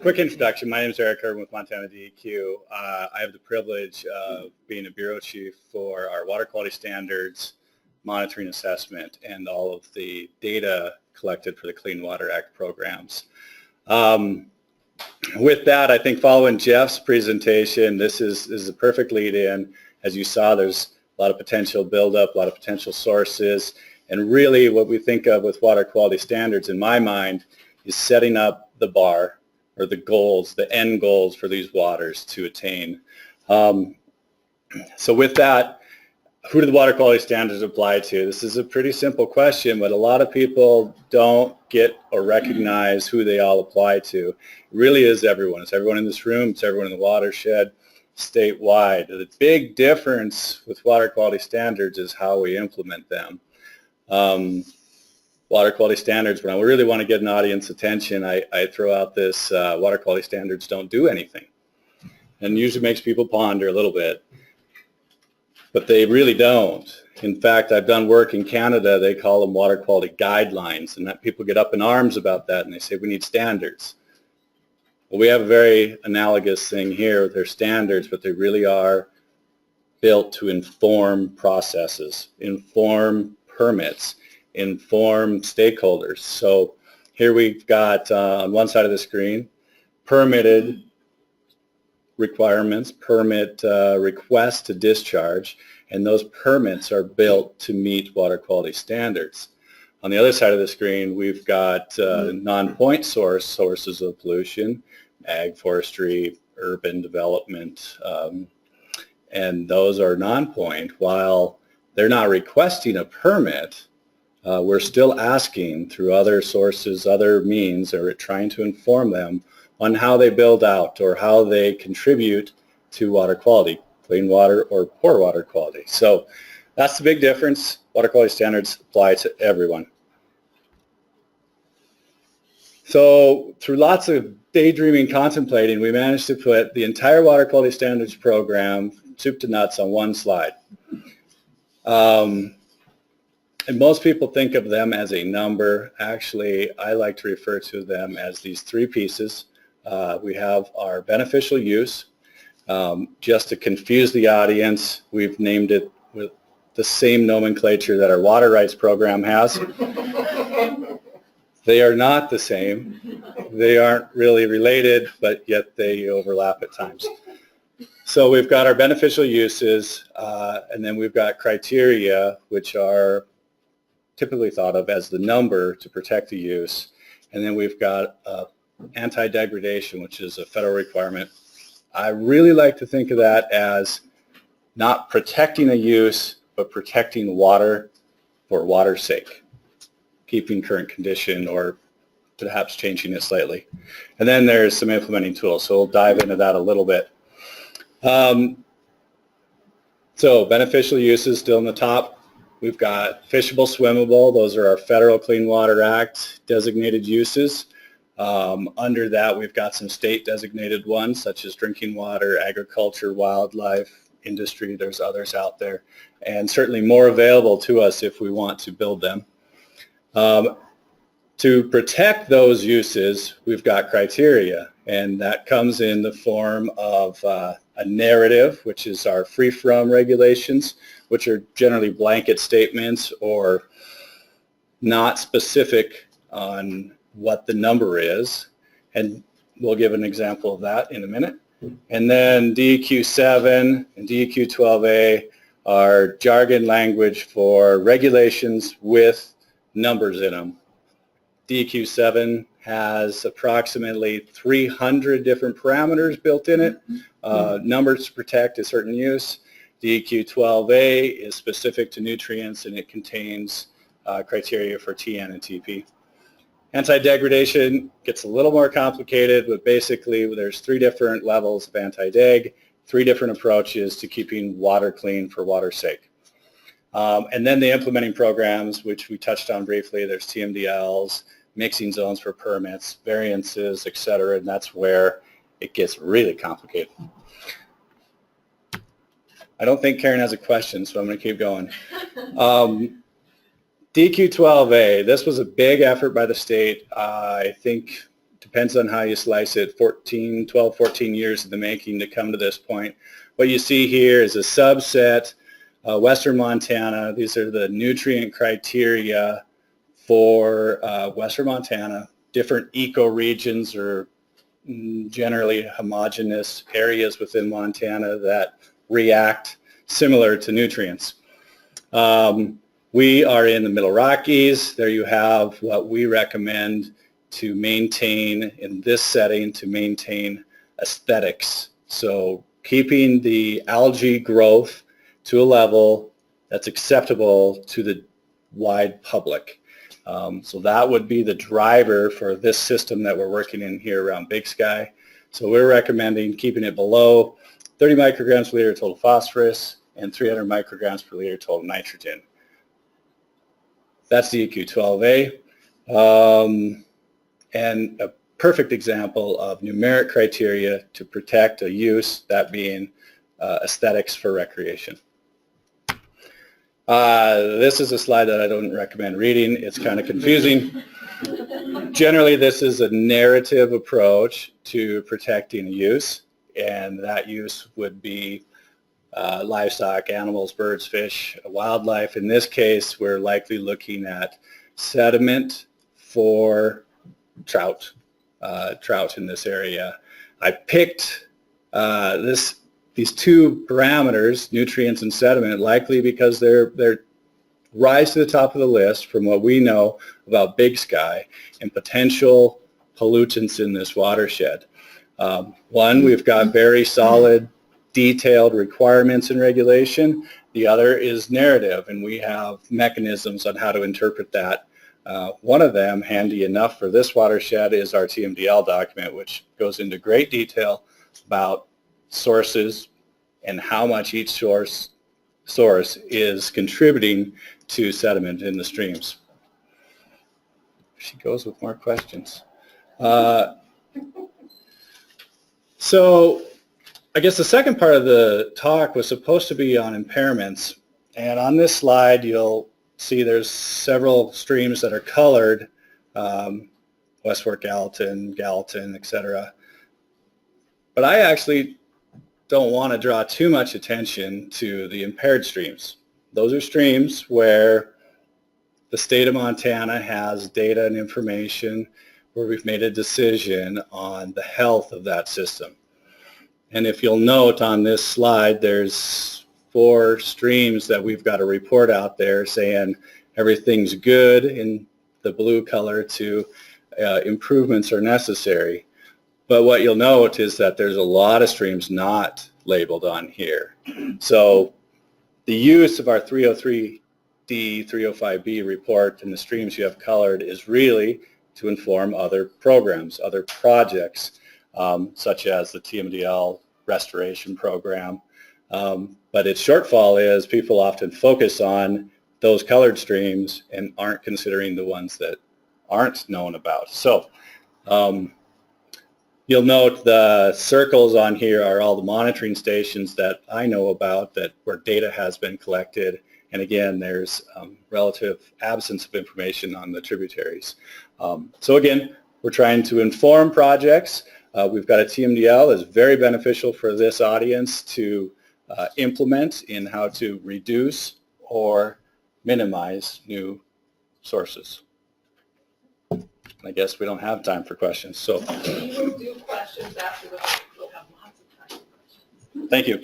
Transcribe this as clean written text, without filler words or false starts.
Quick introduction. My name is Eric Urban with Montana DEQ. I have the privilege of being a bureau chief for our water quality standards, monitoring assessment, and all of the data collected for the Clean Water Act programs. With that, I think following Jeff's presentation, this is a perfect lead in. As you saw, there's a lot of potential buildup, a lot of potential sources, and really what we think of with water quality standards in my mind is setting up the bar or the goals, the end goals for these waters to attain. So with that, who do the water quality standards apply to? This is a pretty simple question, but a lot of people don't get or recognize who they all apply to. It really is everyone. It's everyone in this room. It's everyone in the watershed, statewide. The big difference with water quality standards is how we implement them. Water quality standards, when I really want to get an audience attention, I throw out this water quality standards don't do anything. And usually makes people ponder a little bit. But they really don't. In fact, I've done work in Canada, they call them water quality guidelines, and that people get up in arms about that and they say we need standards. Well, we have a very analogous thing here with their standards, but they really are built to inform processes, inform permits, inform stakeholders. So here we've got on one side of the screen, permitted requirements, permit requests to discharge, and those permits are built to meet water quality standards. On the other side of the screen, we've got non-point sources of pollution, ag, forestry, urban development, and those are non-point. While they're not requesting a permit, we're still asking through other sources, other means, or trying to inform them on how they build out or how they contribute to water quality, clean water or poor water quality. So that's the big difference. Water quality standards apply to everyone. So through lots of daydreaming, contemplating, we managed to put the entire water quality standards program, soup to nuts, on one slide. And most people think of them as a number. Actually, I like to refer to them as these three pieces. We have our beneficial use. Just to confuse the audience, we've named it with the same nomenclature that our water rights program has. They are not the same. They aren't really related, but yet they overlap at times. So we've got our beneficial uses, and then we've got criteria, which are typically thought of as the number to protect the use. And then we've got anti-degradation, which is a federal requirement. I really like to think of that as not protecting a use, but protecting water for water's sake, keeping current condition or perhaps changing it slightly. And then there's some implementing tools, so we'll dive into that a little bit. So beneficial uses still in the top. We've got fishable, swimmable. Those are our federal Clean Water Act designated uses. Under that, we've got some state designated ones, such as drinking water, agriculture, wildlife, industry. There's others out there, and certainly more available to us if we want to build them. To protect those uses, we've got criteria, and that comes in the form of a narrative, which is our free-from regulations, which are generally blanket statements or not specific on what the number is, and we'll give an example of that in a minute. And then DEQ 7 and DEQ 12A are jargon language for regulations with numbers in them. DEQ 7 has approximately 300 different parameters built in it, numbers to protect a certain use. DEQ 12A is specific to nutrients, and it contains criteria for TN and TP. Anti-degradation gets a little more complicated, but basically there's three different levels of anti-deg, three different approaches to keeping water clean for water's sake. And then the implementing programs, which we touched on briefly, there's TMDLs, mixing zones for permits, variances, et cetera, and that's where it gets really complicated. I don't think Karen has a question, so I'm going to keep going. DQ12A, this was a big effort by the state. I think, depends on how you slice it, 12, 14 years in the making to come to this point. What you see here is a subset, Western Montana. These are the nutrient criteria for Western Montana, different ecoregions or generally homogeneous areas within Montana that react similar to nutrients. We are in the Middle Rockies. There you have what we recommend to maintain in this setting, to maintain aesthetics. So keeping the algae growth to a level that's acceptable to the wide public. So that would be the driver for this system that we're working in here around Big Sky. So we're recommending keeping it below 30 micrograms per liter total phosphorus and 300 micrograms per liter total nitrogen. That's the EQ12A. And a perfect example of numeric criteria to protect a use, that being aesthetics for recreation. This is a slide that I don't recommend reading. It's kind of confusing. Generally, this is a narrative approach to protecting a use, and that use would be livestock, animals, birds, fish, wildlife. In this case, we're likely looking at sediment for trout in this area. I picked these two parameters, nutrients and sediment, likely because they're rise to the top of the list from what we know about Big Sky and potential pollutants in this watershed. One, we've got very solid, detailed requirements and regulation. The other is narrative, and we have mechanisms on how to interpret that. One of them, handy enough for this watershed, is our TMDL document, which goes into great detail about sources and how much each source is contributing to sediment in the streams. She goes with more questions. So I guess the second part of the talk was supposed to be on impairments. And on this slide, you'll see there's several streams that are colored, West Fork Gallatin, etc. But I actually don't want to draw too much attention to the impaired streams. Those are streams where the state of Montana has data and information where we've made a decision on the health of that system. And if you'll note on this slide, there's 4 streams that we've got a report out there saying everything's good in the blue color to improvements are necessary. But what you'll note is that there's a lot of streams not labeled on here. So the use of our 303D, 305B report and the streams you have colored is really to inform other programs, other projects, such as the TMDL restoration program. But its shortfall is people often focus on those colored streams and aren't considering the ones that aren't known about. So you'll note the circles on here are all the monitoring stations that I know about that where data has been collected. And again, there's relative absence of information on the tributaries. So again, we're trying to inform projects. We've got a TMDL that's very beneficial for this audience to implement in how to reduce or minimize new sources. I guess we don't have time for questions. So we will do questions after we'll have lots of time for questions. Thank you.